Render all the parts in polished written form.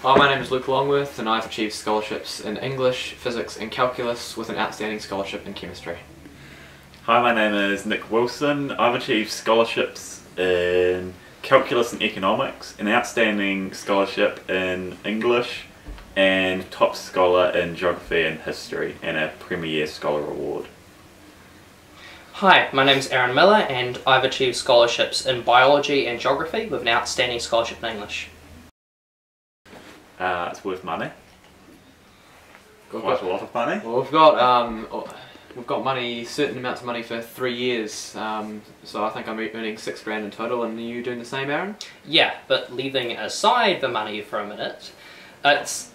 Hi, my name is Luke Longworth and I've achieved scholarships in English, Physics and Calculus with an outstanding scholarship in Chemistry. Hi, my name is Nick Wilson. I've achieved scholarships in Calculus and Economics, an outstanding scholarship in English, and top scholar in Geography and History, and a Premier Scholar Award. Hi, my name is Aaron Miller and I've achieved scholarships in Biology and Geography with an outstanding scholarship in English. It's worth money. Quite a lot of money. Well, we've got money, certain amounts of money for 3 years, so I think I'm earning $6 grand in total. And are you doing the same, Aaron? Yeah, but leaving aside the money for a minute, it's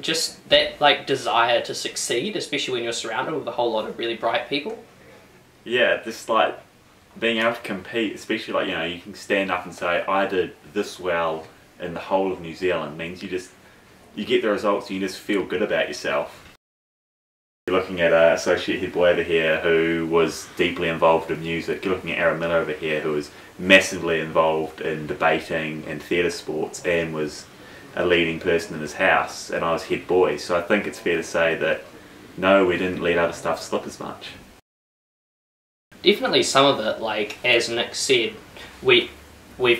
just that desire to succeed, especially when you're surrounded with a whole lot of really bright people. Yeah, just like being able to compete, especially you can stand up and say, I did this well in the whole of New Zealand, means you get the results and you just feel good about yourself. You're looking at an associate head boy over here who was deeply involved in music. You're looking at Aaron Miller over here who was massively involved in debating and theatre sports and was a leading person in his house, and I was head boy. So I think it's fair to say that no, we didn't let other stuff slip as much. Definitely some of it, as Nick said, we've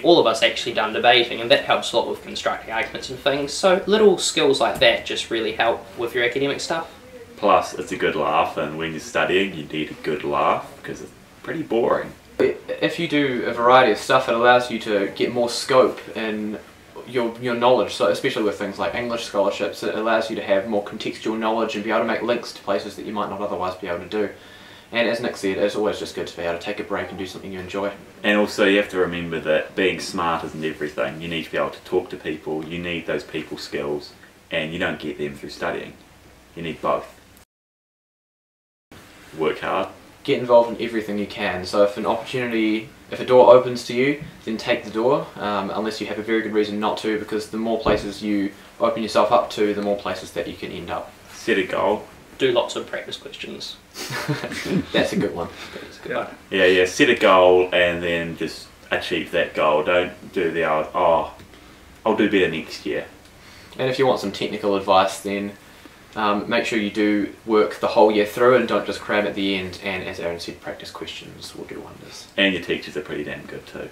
all of us actually done debating, and that helps a lot with constructing arguments and things, so little skills like that just really help with your academic stuff. Plus, it's a good laugh, and when you're studying you need a good laugh because it's pretty boring. If you do a variety of stuff, it allows you to get more scope in your knowledge, so especially with things like English scholarships, it allows you to have more contextual knowledge and be able to make links to places that you might not otherwise be able to do. And as Nick said, it's always just good to be able to take a break and do something you enjoy. And also you have to remember that being smart isn't everything. You need to be able to talk to people, you need those people skills, and you don't get them through studying. You need both. Work hard. Get involved in everything you can, so if a door opens to you, then take the door, unless you have a very good reason not to, because the more places you open yourself up to, the more places that you can end up. Set a goal. Do lots of practice questions. That's a good one. That's a good one. Yeah, set a goal and then just achieve that goal. Don't do the old, oh, I'll do better next year. And if you want some technical advice, then make sure you do work the whole year through and don't just cram at the end, and as Aaron said, practice questions will do wonders. And your teachers are pretty damn good too.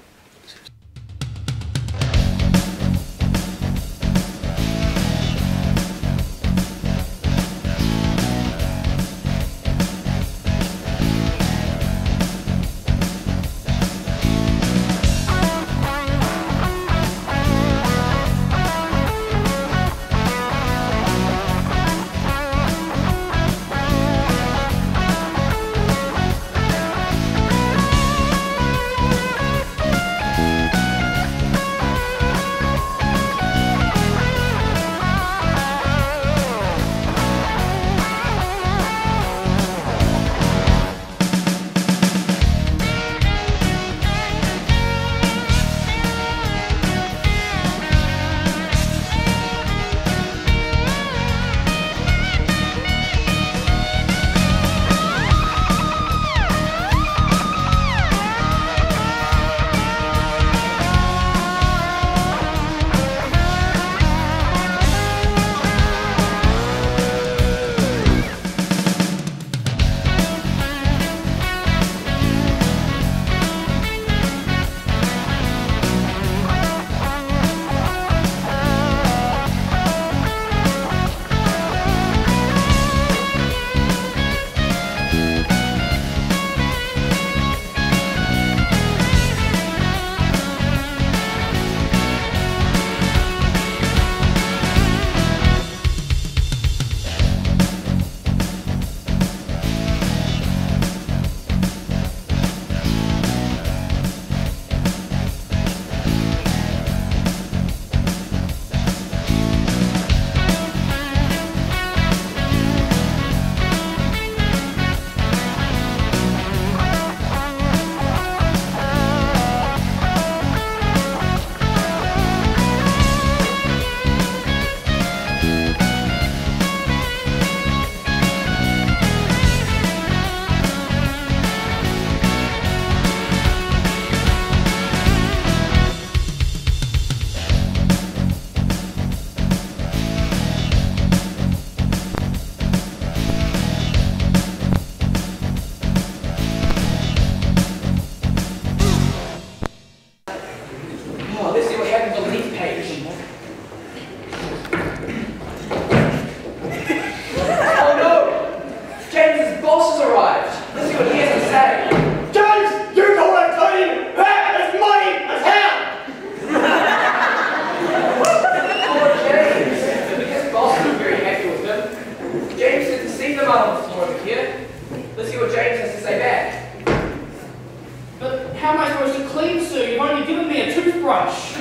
toothbrush.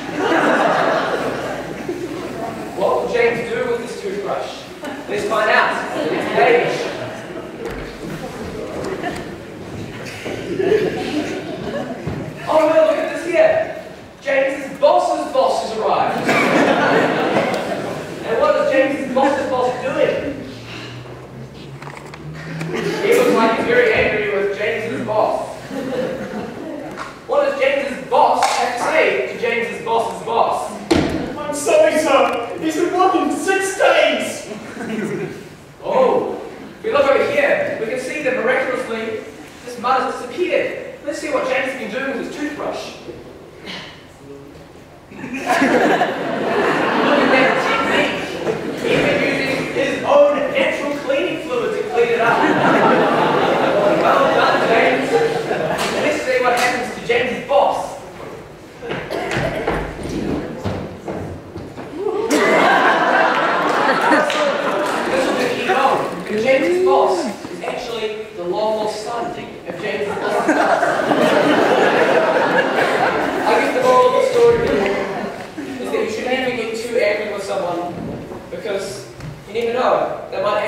What will James do with this toothbrush? Let's find out on the next page. Oh no, look at this here. James's boss's boss has arrived. And what is James's boss's boss doing? He looks like he's very angry with James's boss. What does James's boss have to say to James's boss's boss? I'm sorry, sir. He's been working for 6 days. Oh, if we look over here, we can see that miraculously this mud has disappeared. Let's see what James has been doing with his toothbrush. Look at that technique. He's been using his own natural cleaning fluid to clean it up. Well done, James. Let's see what happens to James's boss. This will be known. James's boss is actually the long-lost son of James's boss. I guess the moral of the story is that you should never get too angry with someone because you never know, they might